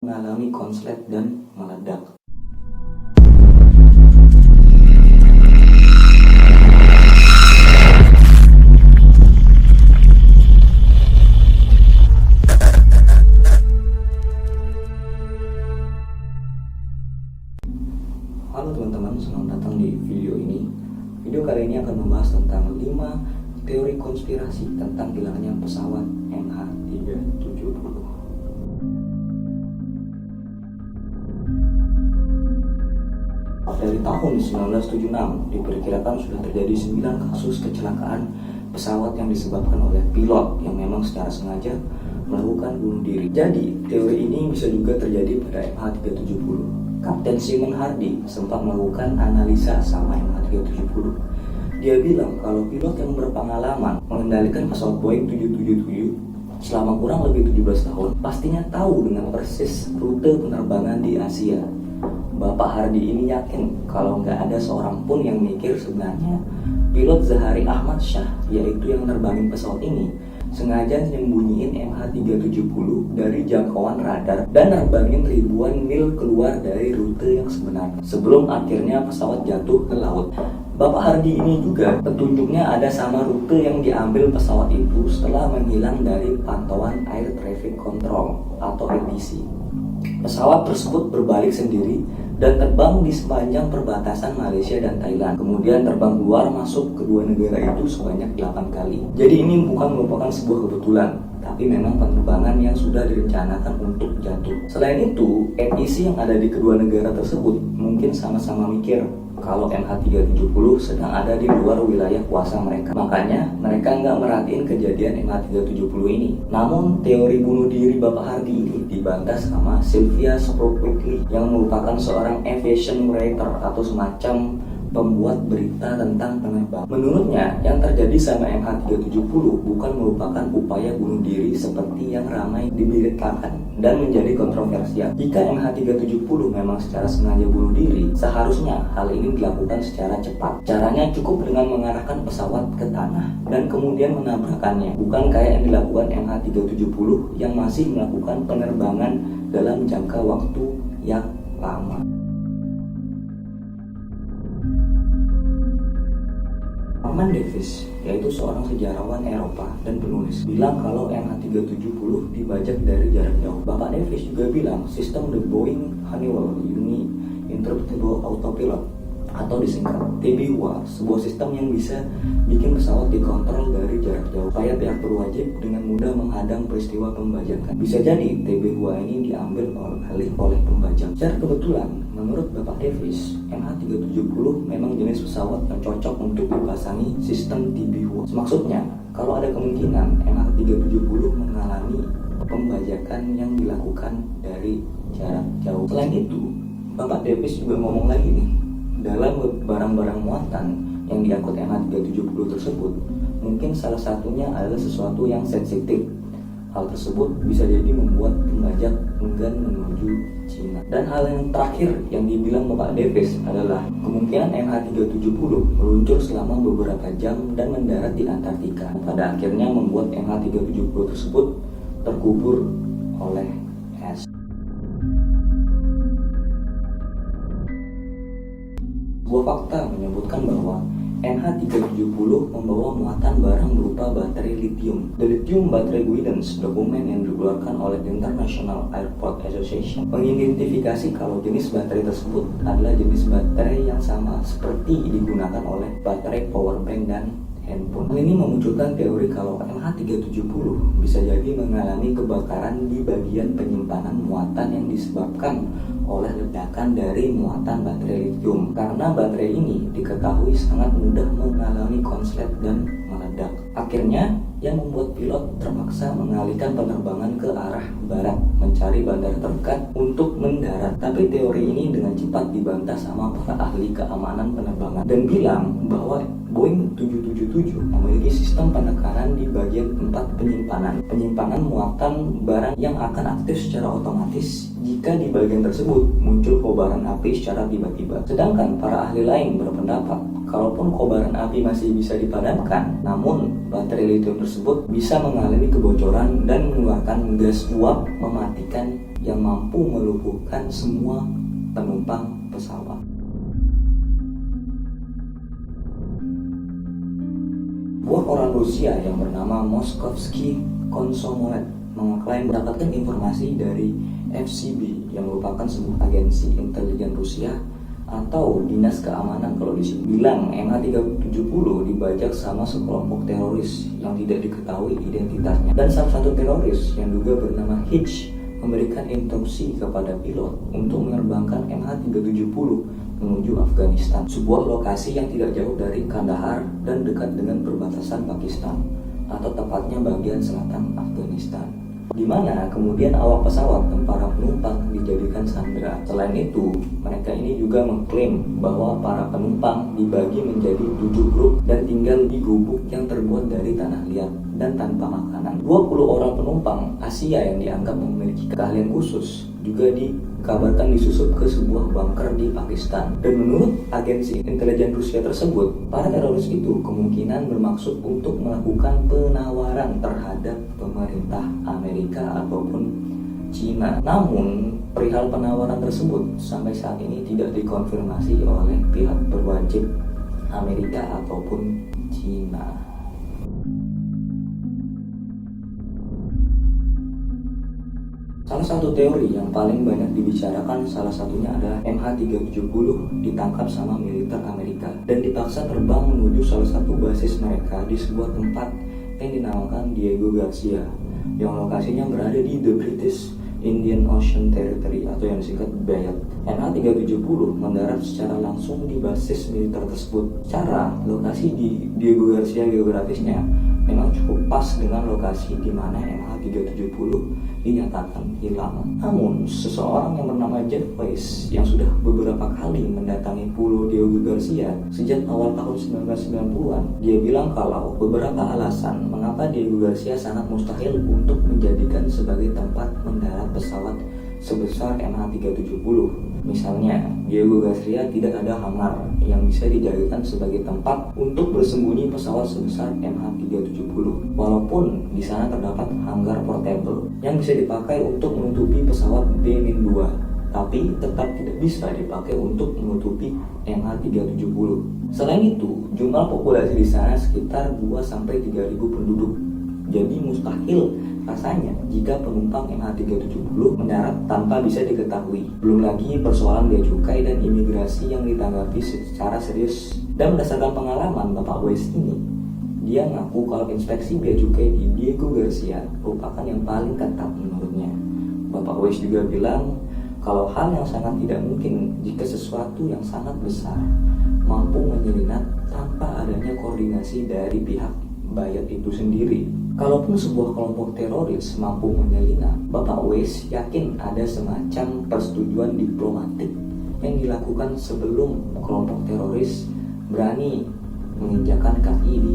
mengalami konslet dan meledak. Halo teman-teman, selamat datang di video ini. Video kali ini akan membahas tentang 5 teori konspirasi tentang hilangnya pesawat MH370. Dari tahun 1976 diperkirakan sudah terjadi 9 kasus kecelakaan pesawat yang disebabkan oleh pilot yang memang secara sengaja melakukan bunuh diri. Jadi teori ini bisa juga terjadi pada MH370. Kapten Simon Hardy sempat melakukan analisa sama MH370. Dia bilang kalau pilot yang berpengalaman mengendalikan pesawat Boeing 777 selama kurang lebih 17 tahun pastinya tahu dengan persis rute penerbangan di Asia. Bapak Hardy ini yakin kalau nggak ada seorang pun yang mikir sebenarnya pilot Zahari Ahmad Shah, yaitu yang nerbangin pesawat ini, sengaja nyembunyiin MH370 dari jangkauan radar dan nerbangin ribuan mil keluar dari rute yang sebenarnya sebelum akhirnya pesawat jatuh ke laut. Bapak Hardy ini juga petunjuknya ada sama rute yang diambil pesawat itu setelah menghilang dari pantauan Air Traffic Control atau ATC. Pesawat tersebut berbalik sendiri dan terbang di sepanjang perbatasan Malaysia dan Thailand. Kemudian terbang keluar masuk kedua negara itu sebanyak 8 kali. Jadi ini bukan merupakan sebuah kebetulan, tapi memang penerbangan yang sudah direncanakan untuk jatuh. Selain itu, ATC yang ada di kedua negara tersebut mungkin sama-sama mikir kalau MH370 sedang ada di luar wilayah kuasa mereka. Makanya mereka nggak merhatiin kejadian MH370 ini. Namun teori bunuh diri Bapak Hardy ini dibantah sama Sylvia Spurwickley yang merupakan seorang aviation writer atau semacam pembuat berita tentang penerbang. Menurutnya, yang terjadi sama MH370 bukan merupakan upaya bunuh diri seperti yang ramai diberitakan dan menjadi kontroversial. Jika MH370 memang secara sengaja bunuh diri, seharusnya hal ini dilakukan secara cepat. Caranya cukup dengan mengarahkan pesawat ke tanah dan kemudian menabrakannya, bukan kayak yang dilakukan MH370 yang masih melakukan penerbangan dalam jangka waktu yang lama. Norman Davies, yaitu seorang sejarawan Eropa dan penulis, bilang kalau MH370 dibajak dari jarak jauh. Bapak Davies juga bilang sistem The Boeing Honeywell Uni Interpretable Autopilot atau disingkat TBUA, sebuah sistem yang bisa bikin pesawat dikontrol dari jarak jauh supaya pihak berwajib dengan mudah menghadang peristiwa pembajakan. Bisa jadi TBUA ini diambil alih oleh pembajak. Secara kebetulan, menurut Bapak Davies, MH370 memang jenis pesawat yang cocok untuk dipasangi sistem TBUA. Maksudnya, kalau ada kemungkinan MH370 mengalami pembajakan yang dilakukan dari jarak jauh. Selain itu, Bapak Davies juga ngomong lagi nih, dalam barang-barang muatan yang diangkut MH370 tersebut, mungkin salah satunya adalah sesuatu yang sensitif. Hal tersebut bisa jadi membuat pembajak enggan menuju Cina. Dan hal yang terakhir yang dibilang Bapak Davies adalah kemungkinan MH370 meluncur selama beberapa jam dan mendarat di Antartika. Pada akhirnya membuat MH370 tersebut terkubur oleh es. Sebuah fakta menyebutkan bahwa MH370 membawa muatan barang berupa baterai lithium. The Lithium Battery Guidance, dokumen yang dikeluarkan oleh International Airport Association, mengidentifikasi kalau jenis baterai tersebut adalah jenis baterai yang sama seperti digunakan oleh baterai powerbank dan handphone. Hal ini memunculkan teori kalau MH370 bisa jadi mengalami kebakaran di bagian penyimpanan muatan yang disebabkan oleh ledakan dari muatan baterai lithium. Karena baterai ini diketahui sangat mudah mengalami konslet dan meledak. Akhirnya, yang membuat pilot terpaksa mengalihkan penerbangan ke arah barat, mencari bandara terdekat untuk mendarat. Tapi teori ini dengan cepat dibantah sama para ahli keamanan penerbangan dan bilang bahwa Boeing 777 memiliki sistem penekanan di bagian tempat penyimpanan muatan barang yang akan aktif secara otomatis jika di bagian tersebut muncul kobaran api secara tiba-tiba. Sedangkan para ahli lain berpendapat kalaupun kobaran api masih bisa dipadamkan, namun baterai lithium tersebut bisa mengalami kebocoran dan mengeluarkan gas uap mematikan yang mampu melumpuhkan semua penumpang pesawat. Sebuah orang Rusia yang bernama Moskovsky Komsomolets mengklaim mendapatkan informasi dari FSB yang merupakan sebuah agensi intelijen Rusia atau dinas keamanan kalau di sini, bilang MH370 dibajak sama sekelompok teroris yang tidak diketahui identitasnya, dan salah satu teroris yang juga bernama Hitch memberikan instruksi kepada pilot untuk menerbangkan MH370 menuju Afghanistan, sebuah lokasi yang tidak jauh dari Kandahar dan dekat dengan perbatasan Pakistan, atau tepatnya bagian selatan Afghanistan, di mana kemudian awak pesawat dan para penumpang dijadikan sandera. Selain itu, mereka ini juga mengklaim bahwa para penumpang dibagi menjadi 7 grup dan tinggal di gubuk yang terbuat dari tanah liat dan tanpa makanan. 20 orang penumpang Asia yang dianggap memiliki keahlian khusus juga dikabarkan disusup ke sebuah bunker di Pakistan. Dan menurut agensi intelijen Rusia tersebut, para teroris itu kemungkinan bermaksud untuk melakukan penawaran terhadap pemerintah Amerika ataupun Cina. Namun, perihal penawaran tersebut sampai saat ini tidak dikonfirmasi oleh pihak berwajib Amerika ataupun Cina. Salah satu teori yang paling banyak dibicarakan salah satunya adalah MH370 ditangkap sama militer Amerika dan dipaksa terbang menuju salah satu basis mereka di sebuah tempat yang dinamakan Diego Garcia, yang lokasinya berada di The British Indian Ocean Territory atau yang disingkat BIAT. MH370 mendarat secara langsung di basis militer tersebut. Secara lokasi di Diego Garcia geografisnya memang cukup pas dengan lokasi di mana MH370 dinyatakan hilang. Namun, seseorang yang bernama Jeff Weiss yang sudah beberapa kali mendatangi Pulau Diego Garcia sejak awal tahun 1990-an, dia bilang kalau beberapa alasan mengapa Diego Garcia sangat mustahil untuk menjadikan sebagai tempat mendarat pesawat sebesar MH370. Misalnya, Diego Garcia tidak ada hangar yang bisa dijadikan sebagai tempat untuk bersembunyi pesawat sebesar MH370. Walaupun di sana terdapat hangar portable yang bisa dipakai untuk menutupi pesawat B-2, tapi tetap tidak bisa dipakai untuk menutupi MH370. Selain itu, jumlah populasi di sana sekitar 2-3 ribu penduduk. Jadi mustahil rasanya jika penumpang MH370 mendarat tanpa bisa diketahui. Belum lagi persoalan bea cukai dan imigrasi yang ditanggapi secara serius. Dan berdasarkan pengalaman Bapak Weiss ini, dia ngaku kalau inspeksi bea cukai di Diego Garcia merupakan yang paling ketat menurutnya. Bapak Weiss juga bilang kalau hal yang sangat tidak mungkin jika sesuatu yang sangat besar mampu menyelinap tanpa adanya koordinasi dari pihak BIAT itu sendiri. Kalaupun sebuah kelompok teroris mampu menyelinap, Bapak Weiss yakin ada semacam persetujuan diplomatik yang dilakukan sebelum kelompok teroris berani menginjakan kaki di